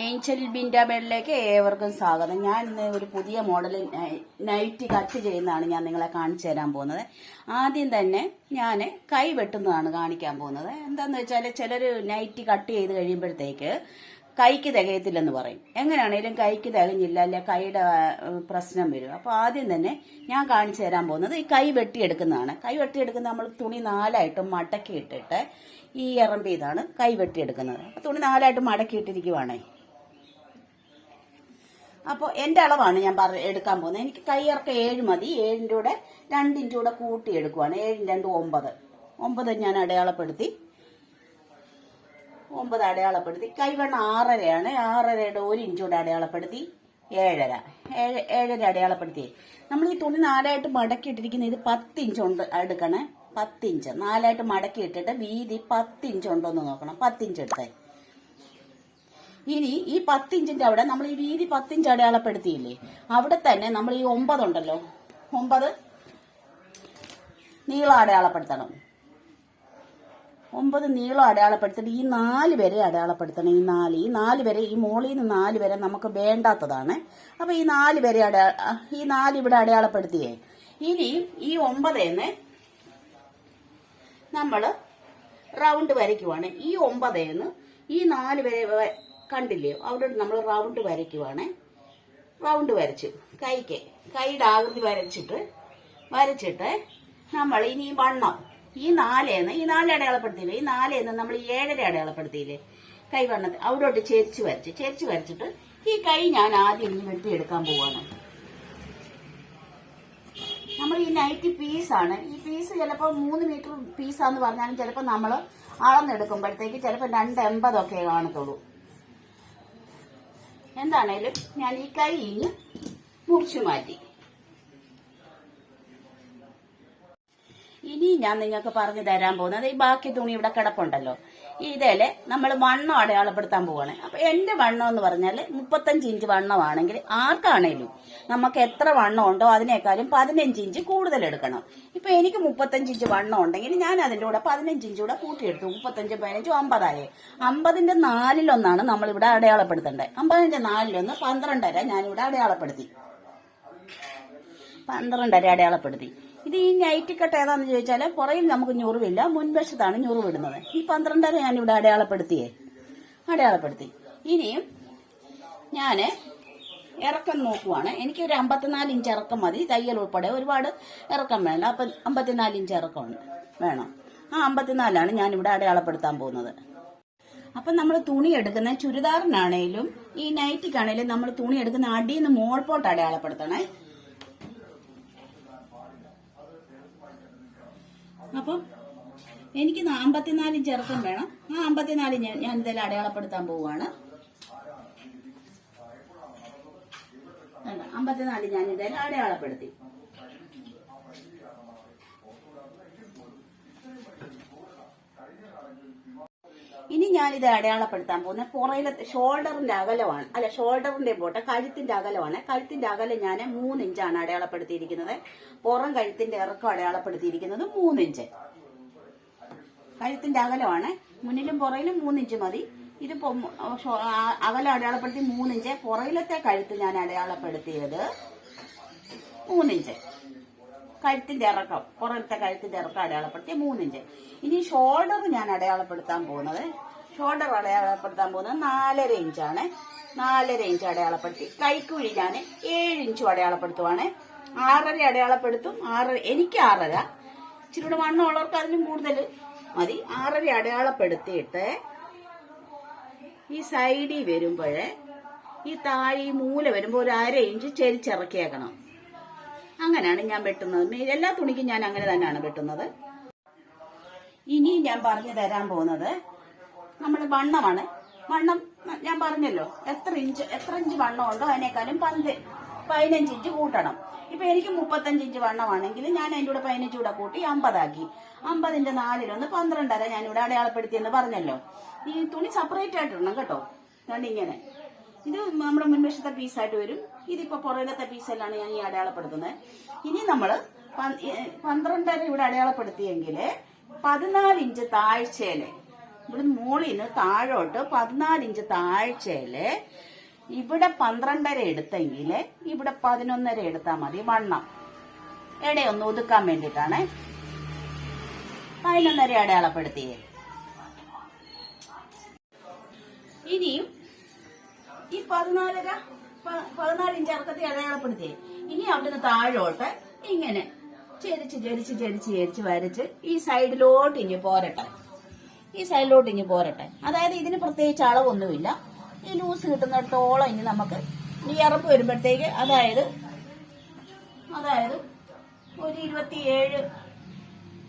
Angel Binda ബെഡിലേക്ക് ഏവർക്കും സ്വാഗതം. ഞാൻ ഇന്ന് ഒരു പുതിയ മോഡൽ നൈറ്റി കട്ട് ചെയ്യുന്നതാണ് ഞാൻ നിങ്ങളെ കാണിച്ചു തരാൻ പോകുന്നത്. ആദ്യം തന്നെ ഞാൻ കൈ വെട്ടുന്നതാണ് കാണിക്കാൻ പോകുന്നത്. എന്താന്ന് വെച്ചാൽ ചിലർ നൈറ്റി കട്ട് ചെയ്ത് കഴിയുമ്പോഴത്തേക്ക് കൈക്ക് തികയത്തില്ലെന്ന് പറയും. എങ്ങനെയാണേലും കൈക്ക് തികഞ്ഞില്ല, അല്ലെ കൈയുടെ പ്രശ്നം വരും. അപ്പോൾ ആദ്യം തന്നെ ഞാൻ കാണിച്ചു തരാൻ പോകുന്നത് ഈ കൈ വെട്ടിയെടുക്കുന്നതാണ്. കൈ വെട്ടിയെടുക്കുന്ന നമ്മൾ തുണി 4ആയിട്ട് മടക്കി ഇട്ടിട്ട് ഈ ഇറമ്പ് ഇതാണ് കൈ വെട്ടിയെടുക്കുന്നത്. തുണി 4ആയിട്ട് മടക്കി ഇട്ടിരിക്കുവാണേ. അപ്പോൾ എൻ്റെ അളവാണ് ഞാൻ എടുക്കാൻ പോകുന്നത്. എനിക്ക് കൈയിറക്കം 7 മതി. 7ൻ്റെ കൂടെ 2 ഇഞ്ച് കൂടെ കൂട്ടി എടുക്കുവാണ്. 7 2 9 ഞാൻ അടയാളപ്പെടുത്തി. 9 അടയാളപ്പെടുത്തി. കൈവണ്ണം 6.5 6.5യുടെ 1 ഇഞ്ച് കൂടെ അടയാളപ്പെടുത്തി 7.5 അടയാളപ്പെടുത്തി. നമ്മൾ ഈ തുണി 4ആയിട്ട് മടക്കി ഇട്ടിരിക്കുന്ന ഇത് 10 ഇഞ്ച് ഉണ്ട് എടുക്കണേ. 10 ഇഞ്ച് 4ആയിട്ട് മടക്കി ഇട്ടിട്ട് വീതി 10 ഇഞ്ച് ഉണ്ടോ എന്ന് നോക്കണം. 10 ഇഞ്ച് എടുത്തേ. ഇനി ഈ 10 ഇഞ്ചിന്റെ അവിടെ നമ്മൾ ഈ വീതി 10 ഇഞ്ച് അടയാളപ്പെടുത്തിയില്ലേ, അവിടെ തന്നെ നമ്മൾ ഈ 9 ഉണ്ടല്ലോ, 9 നീളം അടയാളപ്പെടുത്തണം. 9 നീളം അടയാളപ്പെടുത്തിട്ട് ഈ 4 വരെ അടയാളപ്പെടുത്തണം. ഈ 4 വരെ, ഈ മോളിൽ നിന്ന് 4 വരെ നമുക്ക് വേണ്ടാത്തതാണ്. അപ്പൊ ഈ 4 വരെ ഈ 4 ഇവിടെ അടയാളപ്പെടുത്തിയേ. ഇനി ഈ 9ന്ന് നമ്മള് റൗണ്ട് വരയ്ക്കുവാണ്. ഈ 9ന്ന് ഈ 4 വരെ കണ്ടില്ലയോ, അവിടെ നമ്മൾ റൗണ്ട് വരയ്ക്കുവാണ്. റൗണ്ട് വരച്ചു കൈയുടെ ആകൃതി വരച്ചിട്ട് നമ്മൾ ഇനി വണ്ണം ഈ 4 അടയാളപ്പെടുത്തിയില്ലേ, ഈ 4 നമ്മൾ 7.5 അടയാളപ്പെടുത്തിയില്ലേ കൈവണ്ണത്തിൽ, അവിടോട്ട് ചെരിച്ച് വരച്ചിട്ട് ഈ കൈ ഞാൻ ആദ്യം ഇനി വെട്ടിയെടുക്കാൻ പോവാണ്. നമ്മൾ ഈ നൈറ്റി പീസാണ്. ഈ പീസ് ചിലപ്പോൾ 3 മീറ്റർ പീസാന്ന് പറഞ്ഞാലും ചിലപ്പോൾ നമ്മൾ അളന്നെടുക്കുമ്പോഴത്തേക്ക് ചിലപ്പോൾ 2.80 ഒക്കെ കാണത്തുള്ളൂ. എന്താണേലും ഞാൻ ഈ കൈ ഇനി മുറിച്ചു മാറ്റി. ഇനി ഞാൻ നിങ്ങൾക്ക് പറഞ്ഞു തരാൻ പോകുന്നത് ഈ ബാക്കി തുണി ഇവിടെ കിടപ്പുണ്ടല്ലോ, ഇതില് നമ്മൾ വണ്ണം അടയാളപ്പെടുത്താൻ പോവാണ്. അപ്പൊ എന്റെ വണ്ണം എന്ന് പറഞ്ഞാൽ 35 ഇഞ്ച് വണ്ണമാണെങ്കിൽ ആർക്കാണേലും നമുക്ക് എത്ര വണ്ണം ഉണ്ടോ അതിനേക്കാളും 15 ഇഞ്ച് കൂടുതൽ എടുക്കണം. ഇപ്പൊ എനിക്ക് 35 ഇഞ്ച് വണ്ണം ഉണ്ടെങ്കിൽ ഞാൻ അതിന്റെ കൂടെ 15 ഇഞ്ച് കൂടെ കൂട്ടിയെടുത്തു. 35 15 50 ആയി. 50ന്റെ 4-1 നമ്മളിവിടെ അടയാളപ്പെടുത്തണ്ടേ. 50ന്റെ 4-1 12.5 ഞാനിവിടെ അടയാളപ്പെടുത്തി. 12.5 അടയാളപ്പെടുത്തി. ഇത് ഈ നൈറ്റി കട്ട് ഏതാന്ന് ചോദിച്ചാൽ പുറയിൽ നമുക്ക് ഞുറിവില്ല, മുൻവശത്താണ് ഞുറിവിടുന്നത്. ഈ 12.5 ഞാനിവിടെ അടയാളപ്പെടുത്തി. ഇനിയും ഞാന് ഇറക്കം നോക്കുവാണ്. എനിക്കൊരു 54 ഇഞ്ച് ഇറക്കം മതി, തയ്യൽ ഉൾപ്പെടെ. ഒരുപാട് ഇറക്കം വേണ്ട. അപ്പം 54 ഇഞ്ച് ഇറക്കം വേണം. ആ 54 ഞാനിവിടെ അടയാളപ്പെടുത്താൻ പോകുന്നത്. അപ്പം നമ്മൾ തുണി എടുക്കുന്ന ചുരിദാറിനാണേലും ഈ നൈറ്റിക്കാണേലും നമ്മൾ തുണി എടുക്കുന്ന അടിയിൽ നിന്ന് മോൾപോട്ട് അടയാളപ്പെടുത്തണേ. അപ്പം എനിക്ക് 54 ഇഞ്ച് ഇറക്കം വേണം. ആ 54 ഞാൻ ഇതിൽ അടയാളപ്പെടുത്താൻ പോവുകയാണ്. 54 ഞാൻ ഇതിൽ അടയാളപ്പെടുത്തി. ഇനി ഞാനിത് അടയാളപ്പെടുത്താൻ പോകുന്നത് പുറയിലത്തെ ഷോൾഡറിന്റെ അകലമാണ്. അല്ല, ഷോൾഡറിന്റെ പോട്ടെ, കഴുത്തിന്റെ അകലമാണ്. കഴുത്തിന്റെ അകലം ഞാൻ 3 ഇഞ്ചാണ് അടയാളപ്പെടുത്തിയിരിക്കുന്നത്. പുറം കഴുത്തിന്റെ ഇറക്കം അടയാളപ്പെടുത്തിയിരിക്കുന്നത് 3 ഇഞ്ച്. കഴുത്തിന്റെ അകലമാണ്. മുന്നിലും പുറയിലും 3 ഇഞ്ച് മതി. ഇത് അകലം അടയാളപ്പെടുത്തി 3 ഇഞ്ച്. പുറയിലത്തെ കഴുത്ത് ഞാൻ അടയാളപ്പെടുത്തിയത് 3 ഇഞ്ച്. കഴുത്തിന്റെ ഇറക്കം, പുറത്തെ കഴുത്തിന്റെ ഇറക്കം അടയാളപ്പെടുത്തിയ 3 ഇഞ്ച്. ഇനി ഷോൾഡർ ഞാൻ അടയാളപ്പെടുത്താൻ പോകുന്നത് 4.5 ഇഞ്ചാണ്. 4.5 ഇഞ്ച് അടയാളപ്പെടുത്തി. കൈക്കുഴി ഞാൻ 7 ഇഞ്ചും അടയാളപ്പെടുത്തുവാണ്. 6.5 അടയാളപ്പെടുത്തും. എനിക്ക് 6.5, ഇച്ചിരി വണ്ണം ഉള്ളവർക്ക് അതിലും കൂടുതൽ മതി. 6.5 അടയാളപ്പെടുത്തിയിട്ട് ഈ സൈഡിൽ വരുമ്പോഴേ ഈ താഴെ മൂല വരുമ്പോൾ ഒരു 1/2 ഇഞ്ച് ചെരിച്ചിറക്കിയേക്കണം. അങ്ങനെയാണ് ഞാൻ വെട്ടുന്നത്. എല്ലാ തുണിക്കും ഞാൻ അങ്ങനെ തന്നെയാണ് വെട്ടുന്നത്. ഇനി ഞാൻ പറഞ്ഞു തരാൻ പോകുന്നത് നമ്മുടെ വണ്ണമാണ്. വണ്ണം ഞാൻ പറഞ്ഞല്ലോ, എത്ര ഇഞ്ച് വണ്ണം ഉണ്ടോ അതിനേക്കാളും 15 ഇഞ്ച് കൂട്ടണം. ഇപ്പൊ എനിക്ക് 35 ഇഞ്ച് വണ്ണമാണെങ്കിൽ ഞാൻ അതിൻ്റെ കൂടെ 15 കൂടെ കൂട്ടി 50 ആക്കി. 50ന്റെ 4-1 12.5 ഞാനിവിടെ അടയാളപ്പെടുത്തിയെന്ന് പറഞ്ഞല്ലോ. ഈ തുണി സെപ്പറേറ്റ് ആയിട്ട് ഇടണം കേട്ടോ. ഇങ്ങനെ ഇത് നമ്മുടെ മുൻവശത്തെ പീസായിട്ട് വരും. ഇതിപ്പോ പുറകിലത്തെ പീസെല്ലാണ് ഞാൻ ഈ അടയാളപ്പെടുത്തുന്നത്. ഇനി നമ്മള് 12.5 ഇവിടെ അടയാളപ്പെടുത്തിയെങ്കിൽ 14 ഇഞ്ച് താഴ്ചയില്, ഇവിടുന്ന് മുകളിൽ നിന്ന് താഴോട്ട് 14 ഇഞ്ച് താഴ്ചയില് ഇവിടെ 12.5 എടുത്തെങ്കിൽ ഇവിടെ 11.5 എടുത്താൽ മതി വണ്ണം. ഇടയൊന്ന് ഒതുക്കാൻ വേണ്ടിയിട്ടാണ് 11.5 അടയാളപ്പെടുത്തിയേ. ഇനിയും ഈ 14 ഇഞ്ച് ഇറക്കത്തിൽ അടയാളപ്പെടുത്തിയേ. ഇനി അവിടുന്ന് താഴോട്ട് ഇങ്ങനെ ചെരിച്ച് വരച്ച് ഈ സൈഡിലോട്ട് ഇനി പോരട്ടെ. അതായത് ഇതിന് പ്രത്യേകിച്ച് അളവൊന്നുമില്ല. ഈ ലൂസ് കിട്ടുന്നിടത്തോളം ഇനി നമുക്ക് ഈ ഇറപ്പ് വരുമ്പോഴത്തേക്ക് അതായത് ഒരു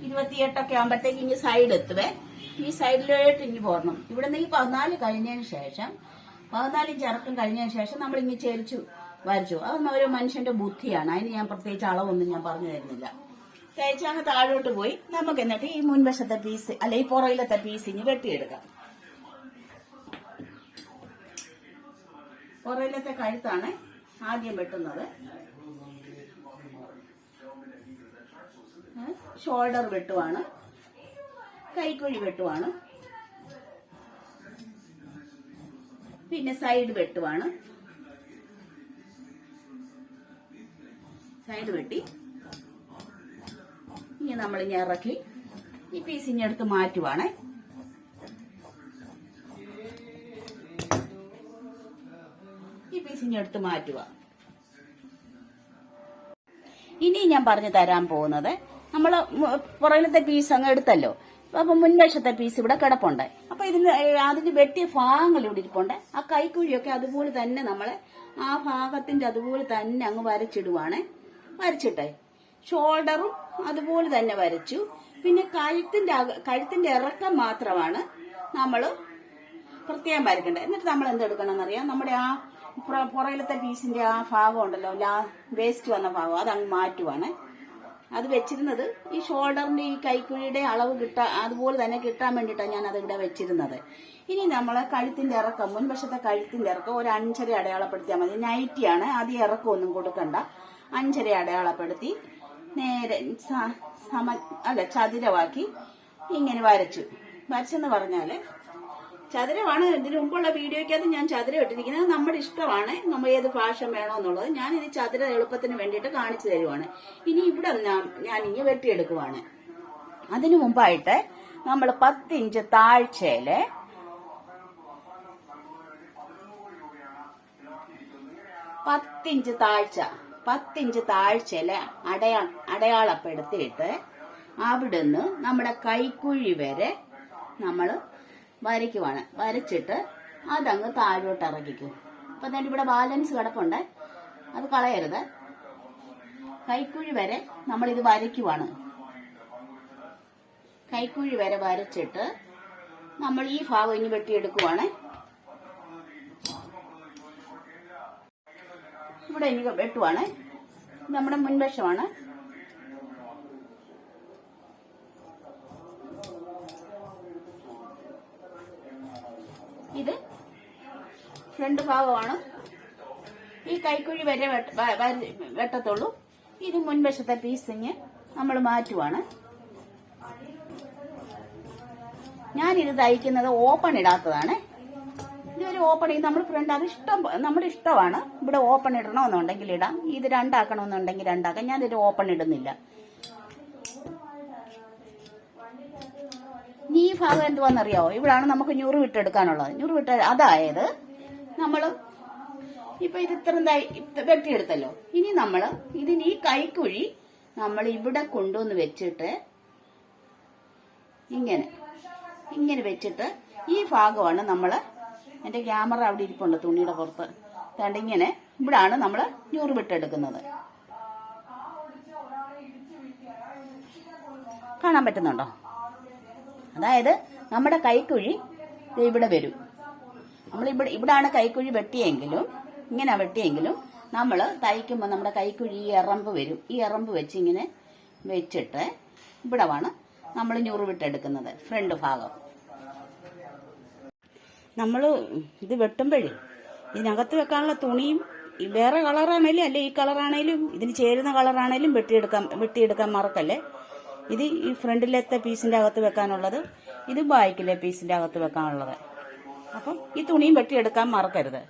27-28 ആകുമ്പോഴത്തേക്ക് ഇനി സൈഡ് എത്തുവേ. ഈ സൈഡിലോട്ട് ഇനി പോരണം. ഇവിടെ നിന്ന് ഈ 14 കഴിഞ്ഞതിന് ശേഷം 14 ഇഞ്ച് ഇറക്കം കഴിഞ്ഞതിന് ശേഷം നമ്മൾ ഇനി ചേരിച്ചു വരച്ചു. അതൊന്നും ഒരു മനുഷ്യന്റെ ബുദ്ധിയാണ്. അതിന് ഞാൻ പ്രത്യേകിച്ച് അളവൊന്നും ഞാൻ പറഞ്ഞു തരുന്നില്ല. തേച്ചങ്ങ് താഴോട്ട് പോയി നമുക്ക് എന്നിട്ട് ഈ മുൻവശത്തെ പീസ് അല്ലെ ഈ പുറയിലത്തെ പീസ് ഇനി വെട്ടിയെടുക്കാം. പുറയിലത്തെ കഴുത്താണ് ആദ്യം വെട്ടുന്നത്. ഷോൾഡർ വെട്ടുവാണ്, കൈക്കുഴി വെട്ടുവാണ്, പിന്നെ സൈഡ് വെട്ടുവാണ്. സൈഡ് വെട്ടി ഇനി നമ്മളിങ്ങനെ ഇറക്കി ഈ പീസിനെ എടുത്ത് മാറ്റുവാണ്. ഇനി ഞാൻ പറഞ്ഞു തരാൻ പോകുന്നത്, നമ്മള് പുറകിലത്തെ പീസ് അങ്ങ് എടുത്തല്ലോ, അപ്പൊ മുൻവശത്തെ പീസ് ഇവിടെ കിടപ്പുണ്ട്. അപ്പൊ അതിന് വെട്ടിയ ഭാഗങ്ങൾ ഇവിടെ ഇരിപ്പുണ്ട്. ആ കൈക്കുഴിയൊക്കെ അതുപോലെ തന്നെ നമ്മള് ആ ഭാഗത്തിന്റെ അതുപോലെ തന്നെ അങ്ങ് വരച്ചിട്ടെ ഷോൾഡറും അതുപോലെ തന്നെ വരച്ചു. പിന്നെ കഴുത്തിന്റെ ഇറക്കം മാത്രമാണ് നമ്മൾ പ്രത്യേകം വരയ്ക്കേണ്ടത്. എന്നിട്ട് നമ്മൾ എന്തെടുക്കണം എന്നറിയാം, നമ്മുടെ ആ പുറകിലത്തെ പീസിന്റെ ആ ഭാഗം ഉണ്ടല്ലോ, വേസ്റ്റ് വന്ന ഭാഗം, അതങ്ങ് മാറ്റുവാണ്. അത് വെച്ചിരുന്നത് ഈ ഷോൾഡറിന്റെ ഈ കൈക്കുഴിയുടെ അളവ് അതുപോലെ തന്നെ കിട്ടാൻ വേണ്ടിയിട്ടാണ് ഞാൻ അതിവിടെ വെച്ചിരുന്നത്. ഇനി നമ്മളെ കഴുത്തിന്റെ ഇറക്കം, മുൻവശത്തെ കഴുത്തിന്റെ ഇറക്കം ഒരു 5.5 അടയാളപ്പെടുത്തിയാൽ മതി. നൈറ്റിയാണ്, ആദ്യം ഇറക്കമൊന്നും കൊടുക്കണ്ട. 5.5 അടയാളപ്പെടുത്തി നേരെ ചതുരമാക്കി ഇങ്ങനെ വരച്ചെന്ന് പറഞ്ഞാല് ചതുരമാണ്. ഇതിനു മുമ്പുള്ള വീഡിയോയ്ക്കകത്ത് ഞാൻ ചതുരം ഇട്ടിരിക്കുന്നത്. നമ്മുടെ ഇഷ്ടമാണ് നമ്മൾ ഏത് ഫാഷൻ വേണോ എന്നുള്ളത്. ഞാൻ ഇത് ചതുര എളുപ്പത്തിന് വേണ്ടിയിട്ട് കാണിച്ചു തരുവാണ്. ഇനി ഇവിടെ ഞാൻ ഇനി വെട്ടിയെടുക്കുവാണ്. അതിനു മുമ്പായിട്ട് നമ്മൾ 10 ഇഞ്ച് താഴ്ചയില് 10 ഇഞ്ച് താഴ്ചയില് അടയാളപ്പെടുത്തിയിട്ട് അവിടുന്ന് നമ്മുടെ കൈക്കുഴി വരെ നമ്മൾ വരയ്ക്കുവാണ്. വരച്ചിട്ട് അതങ്ങ് താഴോട്ട് ഇറക്കിക്കും. അപ്പൊ തന്നെ ഇവിടെ ബാലൻസ് കിടപ്പുണ്ട്, അത് കളയരുത്. കൈക്കുഴി വരെ നമ്മളിത് വരയ്ക്കുവാണ്. കൈക്കുഴി വരെ വരച്ചിട്ട് നമ്മൾ ഈ ഭാഗം ഇനി വെട്ടിയെടുക്കുവാണ്. ഇവിടെ ഇനി വെട്ടുവാണ്. നമ്മുടെ മുൻവശമാണ്. ഇത് ഫ്രണ്ട് ഭാഗമാണ്. ഈ കൈക്കുഴി വരെ വെട്ടത്തുള്ളൂ. ഇത് മുൻവശത്തെ പീസിങ് നമ്മൾ മാറ്റുവാണ്. ഞാനിത് തയ്ക്കുന്നത് ഓപ്പൺ ഇടാത്തതാണ്. ഇതൊരു ഓപ്പൺ നമ്മൾ ഫ്രണ്ട് അത് നമ്മുടെ ഇഷ്ടമാണ്. ഇവിടെ ഓപ്പൺ ഇടണമെന്നുണ്ടെങ്കിൽ ഇടാം, ഇത് രണ്ടാക്കണമെന്നുണ്ടെങ്കിൽ രണ്ടാക്കാം. ഞാനിതൊരു ഓപ്പൺ ഇടുന്നില്ല. ഈ ഭാഗം എന്തുവാന്നറിയാവോ, ഇവിടാണ് നമുക്ക് ഞുറ് വിട്ടെടുക്കാനുള്ളത്. അതായത് നമ്മൾ ഇപ്പൊ ഇത് ഇത്രയും വെട്ടിയെടുത്തല്ലോ. ഇനി നമ്മൾ ഇതിന് ഈ കൈക്കുഴി നമ്മൾ ഇവിടെ കൊണ്ടുവന്ന് വെച്ചിട്ട് ഇങ്ങനെ വെച്ചിട്ട് ഈ ഭാഗമാണ് നമ്മൾ, എന്റെ ക്യാമറ അവിടെ ഇരിപ്പുണ്ട് തുണിയുടെ പുറത്ത്, അതുകൊണ്ട് ഇങ്ങനെ ഇവിടാണ് നമ്മൾ ഞുറ് വിട്ടെടുക്കുന്നത്. കാണാൻ പറ്റുന്നുണ്ടോ? അതായത് നമ്മുടെ കൈക്കുഴി ഇവിടെ വരും. നമ്മൾ ഇവിടാണ് കൈക്കുഴി വെട്ടിയെങ്കിലും നമ്മൾ തയ്ക്കുമ്പോൾ നമ്മുടെ കൈക്കുഴി ഈ എറമ്പ് വരും. ഈ എറമ്പ് വെച്ച് ഇങ്ങനെ വെച്ചിട്ട് ഇവിടമാണ് നമ്മൾ ഞുറ് വിട്ടെടുക്കുന്നത്, ഫ്രണ്ട് ഭാഗം. നമ്മൾ ഇത് വെട്ടുമ്പോഴേ ഇതിനകത്ത് വെക്കാനുള്ള തുണിയും വേറെ കളറാണേലും അല്ലെ ഈ കളറാണേലും ഇതിന് ചേരുന്ന കളറാണേലും വെട്ടിയെടുക്കാൻ മറക്കല്ലേ. ഇത് ഈ ഫ്രണ്ടിലത്തെ പീസിന്റെ അകത്ത് വെക്കാനുള്ളത്, ഇത് ബാക്കിലെ പീസിന്റെ അകത്ത് വെക്കാനുള്ളത്. അപ്പം ഈ തുണിയും വെട്ടിയെടുക്കാൻ മറക്കരുത്.